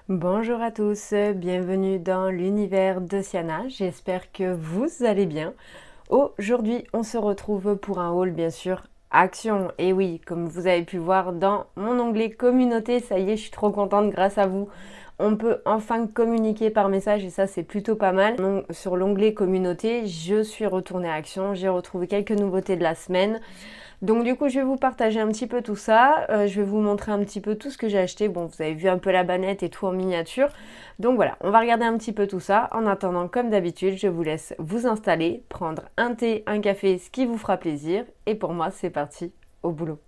Bonjour à tous, bienvenue dans l'univers de Siana, j'espère que vous allez bien. Aujourd'hui, on se retrouve pour un haul bien sûr action. Et oui, comme vous avez pu voir dans mon onglet communauté, ça y est, je suis trop contente grâce à vous. On peut enfin communiquer par message et ça c'est plutôt pas mal. Donc, sur l'onglet communauté, je suis retournée à Action, j'ai retrouvé quelques nouveautés de la semaine. Donc du coup, je vais vous partager un petit peu tout ça. Je vais vous montrer un petit peu tout ce que j'ai acheté. Bon, vous avez vu un peu la banette et tout en miniature. Donc voilà, on va regarder un petit peu tout ça. En attendant, comme d'habitude, je vous laisse vous installer, prendre un thé, un café, ce qui vous fera plaisir. Et pour moi, c'est parti, au boulot.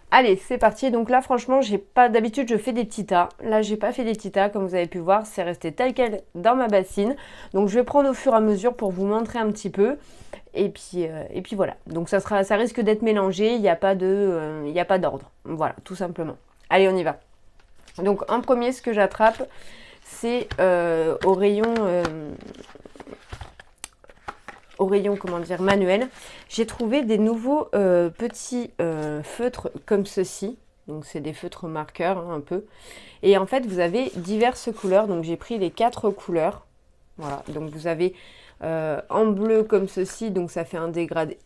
Allez, c'est parti. Donc là, franchement, j'ai pas d'habitude, je fais des petits tas. Là, j'ai pas fait des petits tas, comme vous avez pu voir, c'est resté tel quel dans ma bassine. Donc, je vais prendre au fur et à mesure pour vous montrer un petit peu. Et puis voilà. Donc, ça risque d'être mélangé. Il n'y a pas d'ordre. Voilà, tout simplement. Allez, on y va. Donc, en premier, ce que j'attrape, c'est au rayon, comment dire, manuel, j'ai trouvé des nouveaux petits feutres comme ceci. Donc c'est des feutres marqueurs hein, un peu. Et en fait vous avez diverses couleurs. Donc j'ai pris les 4 couleurs. Voilà. Donc vous avez en bleu comme ceci. Donc ça fait un dégradé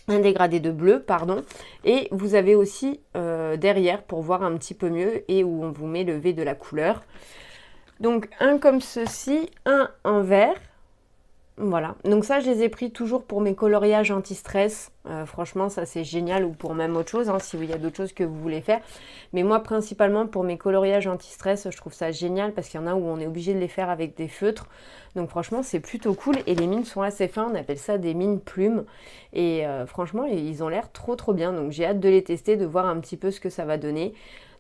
de bleu, pardon. Et vous avez aussi derrière pour voir un petit peu mieux et où on vous met le V de la couleur. Donc un comme ceci, un en vert. Voilà, donc ça je les ai pris toujours pour mes coloriages anti-stress. Franchement ça c'est génial, ou pour même autre chose, hein, si il y a d'autres choses que vous voulez faire. Mais moi principalement pour mes coloriages anti-stress, je trouve ça génial parce qu'il y en a où on est obligé de les faire avec des feutres. Donc franchement c'est plutôt cool et les mines sont assez fins, on appelle ça des mines plumes. Et franchement ils ont l'air trop bien, donc j'ai hâte de les tester, de voir un petit peu ce que ça va donner.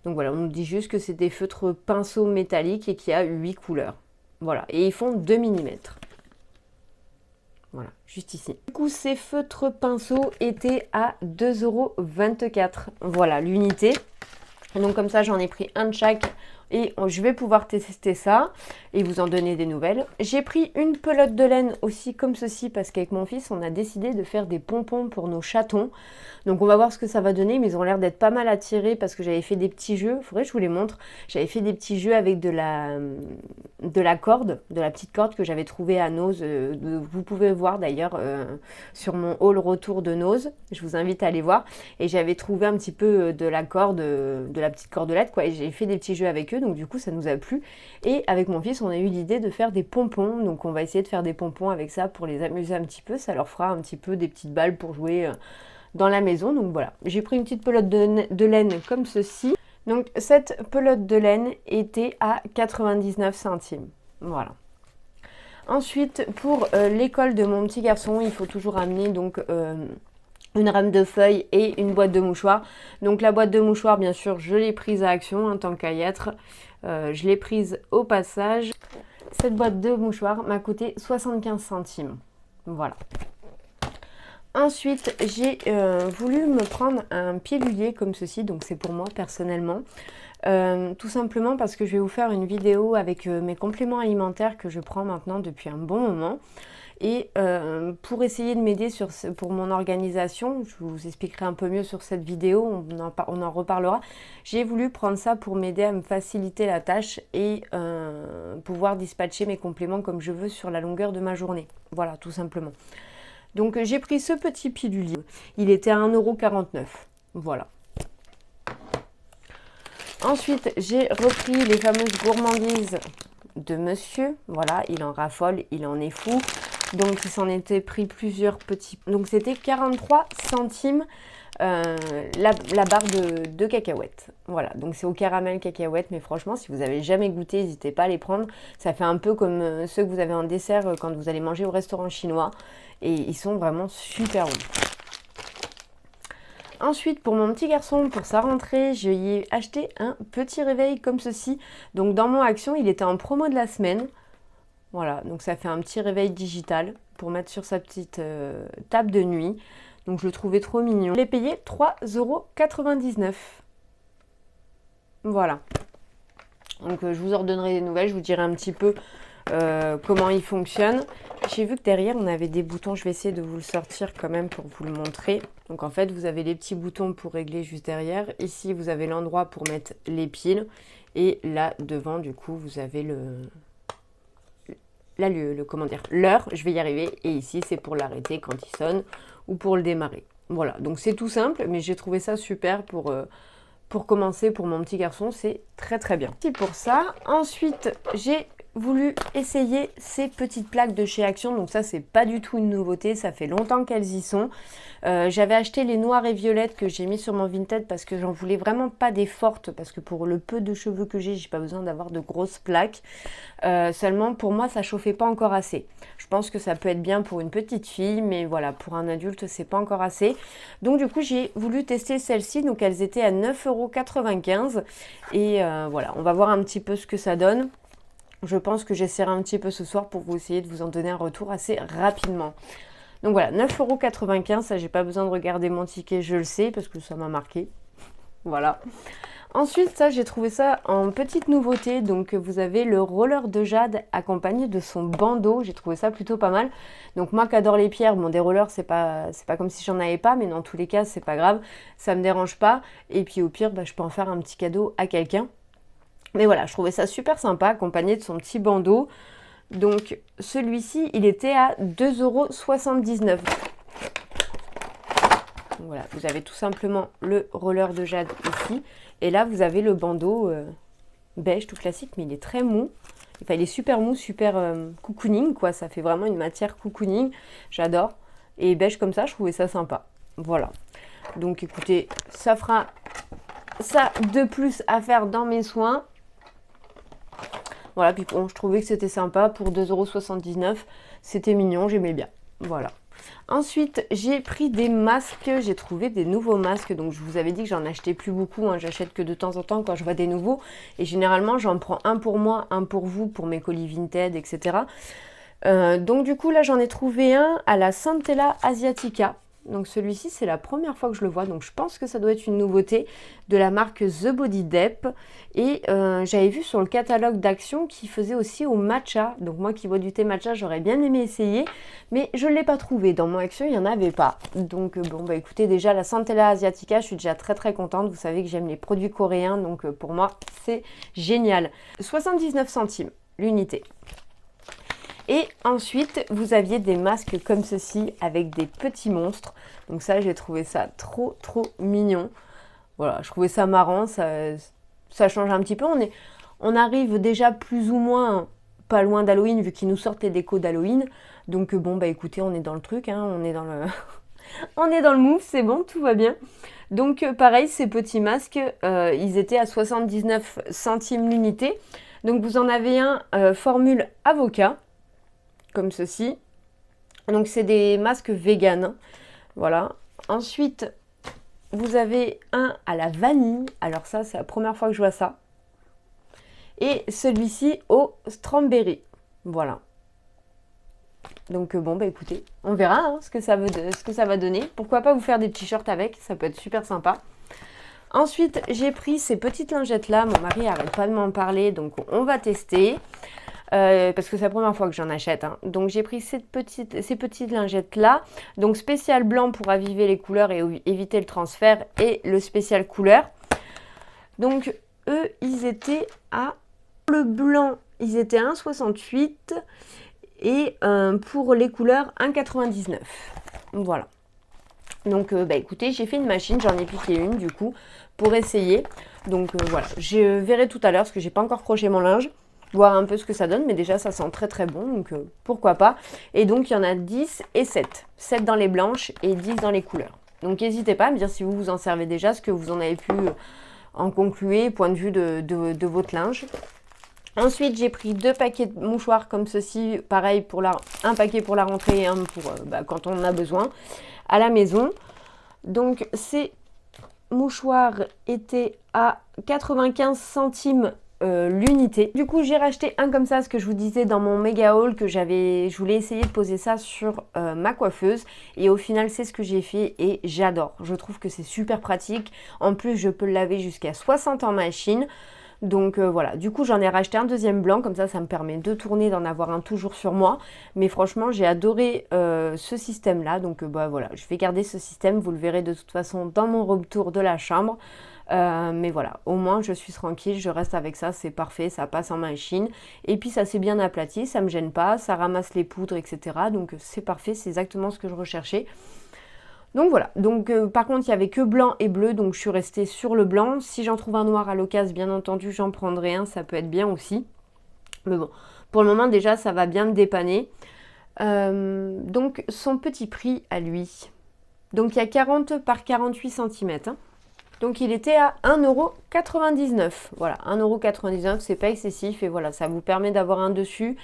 Donc voilà, on nous dit juste que c'est des feutres pinceaux métalliques et qu'il y a 8 couleurs. Voilà, et ils font 2 mm. Voilà, juste ici. Du coup, ces feutres pinceaux étaient à 2,24 €. Voilà, l'unité. Donc comme ça, j'en ai pris un de chaque et je vais pouvoir tester ça et vous en donner des nouvelles. J'ai pris une pelote de laine aussi comme ceci parce qu'avec mon fils, on a décidé de faire des pompons pour nos chatons. Donc on va voir ce que ça va donner, mais ils ont l'air d'être pas mal attirés parce que j'avais fait des petits jeux. Il faudrait que je vous les montre. J'avais fait des petits jeux avec de la corde, de la petite corde que j'avais trouvée à Nose. Vous pouvez voir d'ailleurs sur mon haul retour de Nose. Je vous invite à aller voir. Et j'avais trouvé un petit peu de la corde, de la petite cordelette, quoi. Et j'ai fait des petits jeux avec eux, donc du coup ça nous a plu. Et avec mon fils, on a eu l'idée de faire des pompons. Donc on va essayer de faire des pompons avec ça pour les amuser un petit peu. Ça leur fera un petit peu des petites balles pour jouer dans la maison. Donc voilà, j'ai pris une petite pelote de laine comme ceci. Donc cette pelote de laine était à 99 centimes. Voilà. Ensuite, pour l'école de mon petit garçon, il faut toujours amener donc une rame de feuilles et une boîte de mouchoirs. Donc la boîte de mouchoirs, bien sûr, je l'ai prise à Action en tant qu'à y être. Je l'ai prise au passage. Cette boîte de mouchoirs m'a coûté 75 centimes. Voilà. Ensuite, j'ai voulu me prendre un pilulier comme ceci, donc c'est pour moi personnellement. Tout simplement parce que je vais vous faire une vidéo avec mes compléments alimentaires que je prends maintenant depuis un bon moment. Et pour essayer de m'aider pour mon organisation, je vous expliquerai un peu mieux sur cette vidéo, on en reparlera. J'ai voulu prendre ça pour m'aider à me faciliter la tâche et pouvoir dispatcher mes compléments comme je veux sur la longueur de ma journée. Voilà, tout simplement. Donc j'ai pris ce petit pilulier, il était à 1,49 €. Voilà. Ensuite, j'ai repris les fameuses gourmandises de monsieur. Voilà, il en raffole, il en est fou. Donc il s'en était pris plusieurs petits. Donc c'était 43 centimes la barre de cacahuètes. Voilà, donc c'est au caramel cacahuète, mais franchement, si vous avez jamais goûté, n'hésitez pas à les prendre. Ça fait un peu comme ceux que vous avez en dessert quand vous allez manger au restaurant chinois. Et ils sont vraiment super bons. Ensuite, pour mon petit garçon, pour sa rentrée, je lui ai acheté un petit réveil comme ceci. Donc dans mon Action, il était en promo de la semaine. Voilà, donc ça fait un petit réveil digital pour mettre sur sa petite table de nuit. Donc je le trouvais trop mignon. Je l'ai payé 3,99 €. Voilà. Donc je vous en redonnerai des nouvelles, je vous dirai un petit peu comment il fonctionne. J'ai vu que derrière on avait des boutons, je vais essayer de vous le sortir quand même pour vous le montrer. Donc en fait vous avez les petits boutons pour régler juste derrière. Ici vous avez l'endroit pour mettre les piles. Et là devant du coup vous avez comment dire, l'heure, je vais y arriver. Et ici c'est pour l'arrêter quand il sonne ou pour le démarrer. Voilà, donc c'est tout simple, mais j'ai trouvé ça super pour commencer pour mon petit garçon, c'est très très bien. C'est pour ça. Ensuite, j'ai voulu essayer ces petites plaques de chez Action. Donc ça, c'est pas du tout une nouveauté, ça fait longtemps qu'elles y sont. J'avais acheté les noires et violettes que j'ai mis sur mon Vinted parce que j'en voulais vraiment pas des fortes, parce que pour le peu de cheveux que j'ai pas besoin d'avoir de grosses plaques. Seulement, pour moi, ça chauffait pas encore assez. Je pense que ça peut être bien pour une petite fille, mais voilà, pour un adulte, c'est pas encore assez. Donc du coup, j'ai voulu tester celles-ci. Donc elles étaient à 9,95 €. Et voilà, on va voir un petit peu ce que ça donne. Je pense que j'essaierai un petit peu ce soir pour vous essayer de vous en donner un retour assez rapidement. Donc voilà, 9,95 €, ça j'ai pas besoin de regarder mon ticket, je le sais parce que ça m'a marqué. Voilà. Ensuite, ça j'ai trouvé ça en petite nouveauté. Donc vous avez le roller de jade accompagné de son bandeau. J'ai trouvé ça plutôt pas mal. Donc moi qui adore les pierres, bon des rollers c'est pas comme si j'en avais pas, mais dans tous les cas c'est pas grave, ça me dérange pas. Et puis au pire, je peux en faire un petit cadeau à quelqu'un. Mais voilà, je trouvais ça super sympa, accompagné de son petit bandeau. Donc, celui-ci, il était à 2,79 €. Voilà, vous avez tout simplement le roller de jade ici. Et là, vous avez le bandeau beige, tout classique, mais il est très mou. Enfin, il est super mou, super cocooning, quoi. Ça fait vraiment une matière cocooning. J'adore. Et beige comme ça, je trouvais ça sympa. Voilà. Donc, écoutez, ça fera ça de plus à faire dans mes soins. Voilà, puis bon, je trouvais que c'était sympa pour 2,79 €. C'était mignon, j'aimais bien. Voilà. Ensuite, j'ai pris des masques. J'ai trouvé des nouveaux masques. Donc, je vous avais dit que j'en achetais plus beaucoup. J'achète que de temps en temps quand je vois des nouveaux. Et généralement, j'en prends un pour moi, un pour vous, pour mes colis Vinted, etc. Donc, du coup, là, j'en ai trouvé un à la Centella Asiatica. Donc celui-ci, c'est la première fois que je le vois, donc je pense que ça doit être une nouveauté de la marque The Body Dep. Et j'avais vu sur le catalogue d'Action qu'il faisait aussi au matcha. Donc moi qui bois du thé matcha, j'aurais bien aimé essayer, mais je ne l'ai pas trouvé. Dans mon Action, il n'y en avait pas. Donc bon, écoutez, déjà la Centella Asiatica, je suis déjà très très contente. Vous savez que j'aime les produits coréens, donc pour moi, c'est génial. 79 centimes l'unité. Et ensuite, vous aviez des masques comme ceci avec des petits monstres. Donc ça, j'ai trouvé ça trop mignon. Voilà, je trouvais ça marrant, ça change un petit peu. On arrive déjà plus ou moins pas loin d'Halloween vu qu'ils nous sortent les décos d'Halloween. Donc bon, écoutez, on est dans le truc, on est dans le... on est dans le move, c'est bon, tout va bien. Donc pareil, ces petits masques, ils étaient à 79 centimes l'unité. Donc vous en avez un formule avocat, comme ceci. Donc c'est des masques vegan. Voilà. Ensuite, vous avez un à la vanille. Alors ça, c'est la première fois que je vois ça. Et celui-ci au strawberry. Voilà. Donc bon, écoutez, on verra ce que ça va donner. Pourquoi pas vous faire des t-shirts avec, ça peut être super sympa. Ensuite, j'ai pris ces petites lingettes là. Mon mari n'arrête pas de m'en parler, donc on va tester. Parce que c'est la première fois que j'en achète. Donc j'ai pris ces petites lingettes là. Donc spécial blanc pour aviver les couleurs et éviter le transfert. Et le spécial couleur. Donc eux, ils étaient à... Le blanc, ils étaient à 1,68. Et pour les couleurs, 1,99. Voilà. Donc écoutez, j'ai fait une machine, j'en ai piqué une du coup pour essayer. Donc voilà, je verrai tout à l'heure parce que j'ai pas encore croché mon linge. Voir un peu ce que ça donne, mais déjà ça sent très bon, donc pourquoi pas. Et donc il y en a 10 et 7. 7 dans les blanches et 10 dans les couleurs. Donc n'hésitez pas à me dire si vous vous en servez déjà, ce que vous en avez pu en conclure, point de vue de votre linge. Ensuite j'ai pris 2 paquets de mouchoirs comme ceci, pareil, un paquet pour la rentrée et un pour quand on en a besoin à la maison. Donc ces mouchoirs étaient à 95 centimes l'unité. Du coup, j'ai racheté un comme ça, ce que je vous disais dans mon méga haul, que je voulais essayer de poser ça sur ma coiffeuse. Et au final, c'est ce que j'ai fait et j'adore. Je trouve que c'est super pratique. En plus, je peux le laver jusqu'à 60 en machine. Donc voilà, du coup j'en ai racheté un deuxième blanc, comme ça me permet de tourner, d'en avoir un toujours sur moi. Mais franchement j'ai adoré ce système là, donc bah voilà, je vais garder ce système, vous le verrez de toute façon dans mon retour de la chambre. Mais voilà, au moins je suis tranquille, je reste avec ça, c'est parfait, ça passe en machine. Et puis ça s'est bien aplati, ça me gêne pas, ça ramasse les poudres, etc. Donc c'est parfait, c'est exactement ce que je recherchais. Donc voilà, donc par contre il n'y avait que blanc et bleu, donc je suis restée sur le blanc. Si j'en trouve un noir à l'occasion, bien entendu j'en prendrai un, ça peut être bien aussi. Mais bon, pour le moment déjà ça va bien me dépanner. Donc son petit prix à lui. Donc il y a 40 par 48 cm. Hein. Donc il était à 1,99 €. Voilà, 1,99 €, c'est pas excessif et voilà, ça vous permet d'avoir un dessus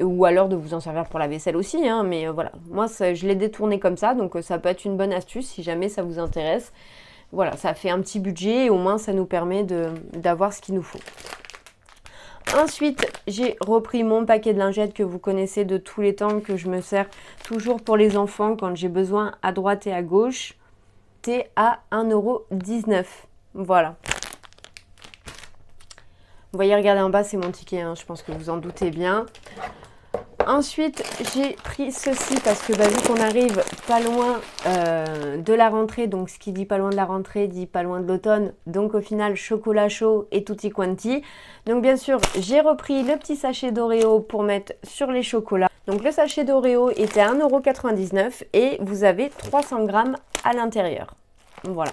ou alors de vous en servir pour la vaisselle aussi, hein, mais voilà, moi je l'ai détourné comme ça, donc ça peut être une bonne astuce si jamais ça vous intéresse. Voilà, ça fait un petit budget et au moins ça nous permet d'avoir ce qu'il nous faut. Ensuite, j'ai repris mon paquet de lingettes que vous connaissez de tous les temps, que je me sers toujours pour les enfants quand j'ai besoin à droite et à gauche. C'est à 1,19 €. Voilà. Vous voyez, regardez en bas, c'est mon ticket, hein, je pense que vous en doutez bien. Ensuite, j'ai pris ceci parce que vu qu'on arrive pas loin de la rentrée, donc ce qui dit pas loin de la rentrée dit pas loin de l'automne, donc au final chocolat chaud et tutti quanti. Donc bien sûr, j'ai repris le petit sachet d'Oreo pour mettre sur les chocolats. Donc le sachet d'Oreo était à 1,99 € et vous avez 300 grammes à l'intérieur. Voilà.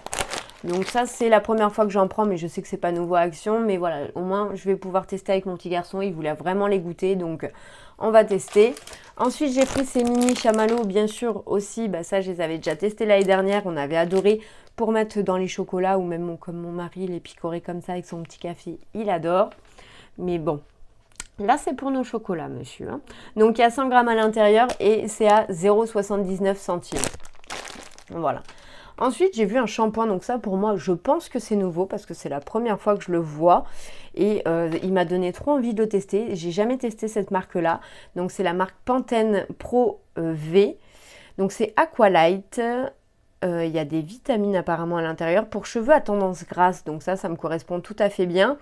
Donc ça c'est la première fois que j'en prends, mais je sais que c'est pas nouveau à Action, mais voilà, au moins je vais pouvoir tester avec mon petit garçon, il voulait vraiment les goûter, donc on va tester. Ensuite j'ai pris ces mini chamallows, bien sûr aussi, ça je les avais déjà testés l'année dernière, on avait adoré pour mettre dans les chocolats, ou même comme mon mari les picorer comme ça avec son petit café, il adore. Mais bon, là c'est pour nos chocolats monsieur. Hein. Donc il y a 100 grammes à l'intérieur et c'est à 0,79 centimes. Voilà. Ensuite, j'ai vu un shampoing, donc ça pour moi, je pense que c'est nouveau parce que c'est la première fois que je le vois et il m'a donné trop envie de le tester. J'ai jamais testé cette marque-là, donc c'est la marque Pantene Pro V. Donc c'est Aqualight. Il y a des vitamines apparemment à l'intérieur pour cheveux à tendance grasse, donc ça me correspond tout à fait bien.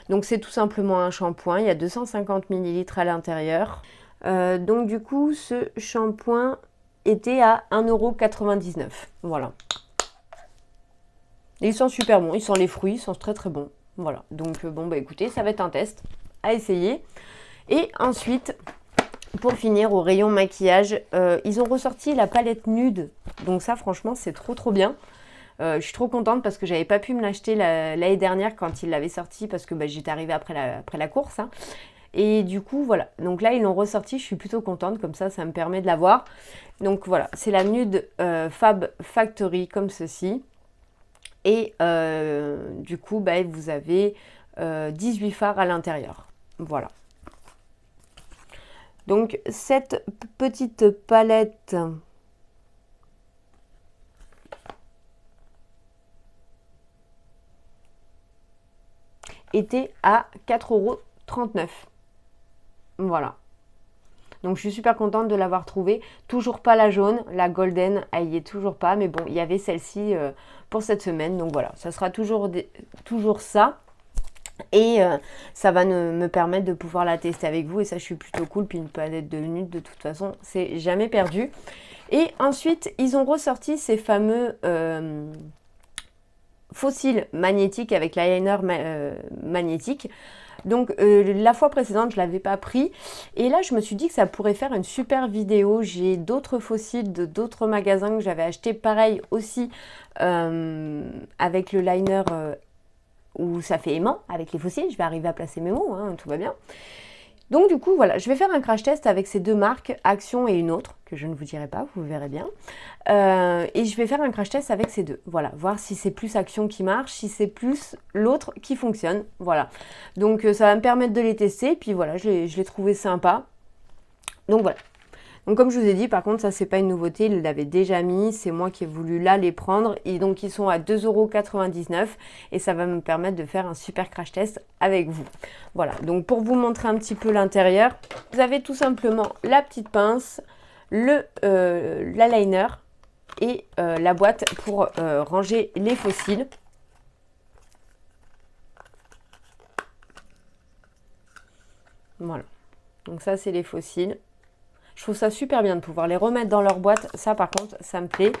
Donc c'est tout simplement un shampoing, il y a 250 ml à l'intérieur. Donc du coup, ce shampoing était à 1,99 €. Voilà. Et ils sont super bons, ils sentent les fruits, ils sont très très bons. Voilà, donc bon écoutez, ça va être un test à essayer. Et ensuite, pour finir au rayon maquillage, ils ont ressorti la palette nude. Donc ça franchement c'est trop bien. Je suis trop contente parce que j'avais pas pu me l'acheter l'année dernière quand ils l'avaient sorti parce que j'étais arrivée après la course. Hein. Et du coup, voilà. Donc là, ils l'ont ressorti. Je suis plutôt contente. Comme ça me permet de l'avoir. Donc voilà, c'est la nude Fab Factory comme ceci. Et du coup, vous avez 18 fards à l'intérieur. Voilà. Donc cette petite palette était à 4,39 €. Voilà. Donc je suis super contente de l'avoir trouvée. Toujours pas la jaune, la golden, elle y est toujours pas. Mais bon, il y avait celle-ci pour cette semaine. Donc voilà, ça sera toujours ça. Et ça va me permettre de pouvoir la tester avec vous. Et ça, je suis plutôt cool. Puis une palette de nude, de toute façon, c'est jamais perdu. Et ensuite, ils ont ressorti ces fameux fossiles magnétiques avec l'eyeliner magnétique. Donc la fois précédente, je ne l'avais pas pris. Et là, je me suis dit que ça pourrait faire une super vidéo. J'ai d'autres fossiles de d'autres magasins que j'avais acheté pareil aussi avec le liner où ça fait aimant avec les fossiles. Je vais arriver à placer mes mots, hein, tout va bien. Donc du coup, voilà, je vais faire un crash test avec ces deux marques, Action et une autre, que je ne vous dirai pas, vous verrez bien. Et je vais faire un crash test avec ces deux, voilà, voir si c'est plus Action qui marche, si c'est plus l'autre qui fonctionne, voilà. Donc ça va me permettre de les tester, puis voilà, je l'ai trouvé sympa. Donc voilà. Donc comme je vous ai dit, par contre, ça c'est pas une nouveauté, il l'avait déjà mis, c'est moi qui ai voulu là les prendre. Et donc ils sont à 2,99 € et ça va me permettre de faire un super crash test avec vous. Voilà, donc pour vous montrer un petit peu l'intérieur, vous avez tout simplement la petite pince, l'eyeliner et la boîte pour ranger les fossiles. Voilà. Donc ça, c'est les fossiles. Je trouve ça super bien de pouvoir les remettre dans leur boîte. Ça, par contre, ça me plaît.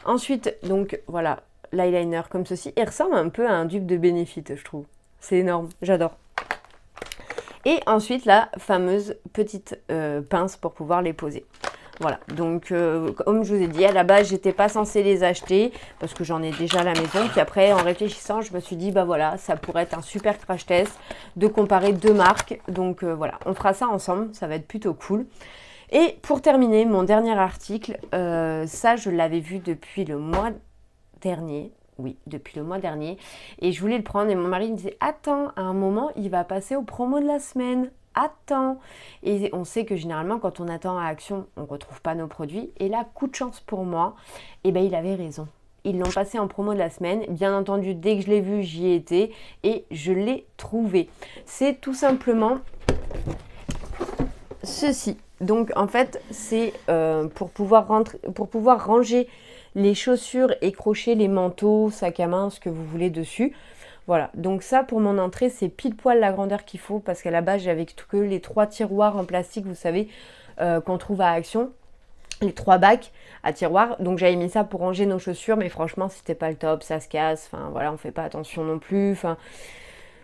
Ensuite, donc, voilà, l'eyeliner comme ceci. Il ressemble un peu à un dupe de Benefit, je trouve. C'est énorme, j'adore. Et ensuite, la fameuse petite pince pour pouvoir les poser. Voilà, donc comme je vous ai dit, à la base, j'étais pas censée les acheter parce que j'en ai déjà à la maison. Puis après, en réfléchissant, je me suis dit, bah voilà, ça pourrait être un super crash test de comparer deux marques. Donc voilà, on fera ça ensemble, ça va être plutôt cool. Et pour terminer, mon dernier article, ça, je l'avais vu depuis le mois dernier. Oui, depuis le mois dernier. Et je voulais le prendre et mon mari me disait, attends, à un moment, il va passer aux promos de la semaine. Attends. Et on sait que généralement, quand on attend à Action, on ne retrouve pas nos produits. Et là, coup de chance pour moi, et ben il avait raison. Ils l'ont passé en promo de la semaine. Bien entendu, dès que je l'ai vu, j'y ai été et je l'ai trouvé. C'est tout simplement ceci. Donc en fait, c'est pour pouvoir ranger les chaussures et crocher les manteaux, sacs à main, ce que vous voulez dessus. Voilà, donc ça pour mon entrée, c'est pile poil la grandeur qu'il faut parce qu'à la base, j'avais que les 3 tiroirs en plastique, vous savez, qu'on trouve à Action. Les 3 bacs à tiroirs. Donc j'avais mis ça pour ranger nos chaussures, mais franchement, c'était pas le top, ça se casse. Enfin voilà, on fait pas attention non plus. Enfin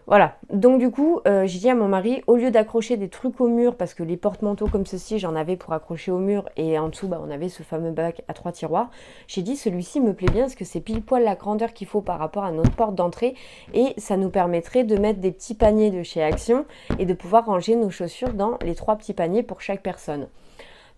voilà, donc du coup, j'ai dit à mon mari, au lieu d'accrocher des trucs au mur, parce que les porte-manteaux comme ceci, j'en avais pour accrocher au mur, et en dessous, bah, on avait ce fameux bac à 3 tiroirs, j'ai dit, celui-ci me plaît bien, parce que c'est pile poil la grandeur qu'il faut par rapport à notre porte d'entrée, et ça nous permettrait de mettre des petits paniers de chez Action, et de pouvoir ranger nos chaussures dans les 3 petits paniers pour chaque personne.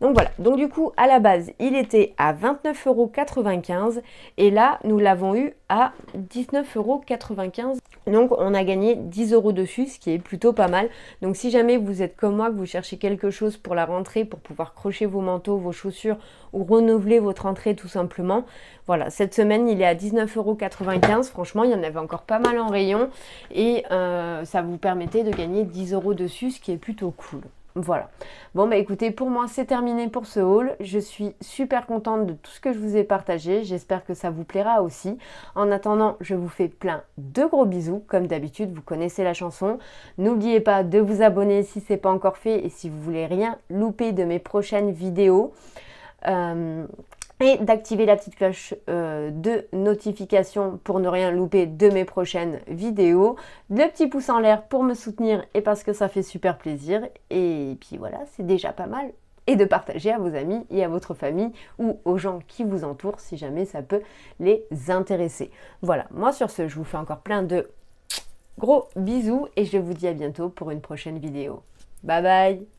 Donc voilà, donc du coup, à la base, il était à 29,95 € et là, nous l'avons eu à 19,95 €. Donc on a gagné 10 € dessus, ce qui est plutôt pas mal. Donc si jamais vous êtes comme moi, que vous cherchez quelque chose pour la rentrée, pour pouvoir crocher vos manteaux, vos chaussures ou renouveler votre entrée tout simplement, voilà, cette semaine, il est à 19,95 €. Franchement, il y en avait encore pas mal en rayon et ça vous permettait de gagner 10 € dessus, ce qui est plutôt cool. Voilà. Bon bah écoutez, pour moi c'est terminé pour ce haul. Je suis super contente de tout ce que je vous ai partagé. J'espère que ça vous plaira aussi. En attendant, je vous fais plein de gros bisous. Comme d'habitude, vous connaissez la chanson. N'oubliez pas de vous abonner si ce n'est pas encore fait et si vous voulez rien louper de mes prochaines vidéos. Et d'activer la petite cloche de notification pour ne rien louper de mes prochaines vidéos. Le petit pouce en l'air pour me soutenir et parce que ça fait super plaisir. Et puis voilà, c'est déjà pas mal. Et de partager à vos amis et à votre famille ou aux gens qui vous entourent si jamais ça peut les intéresser. Voilà, moi sur ce, je vous fais encore plein de gros bisous et je vous dis à bientôt pour une prochaine vidéo. Bye bye!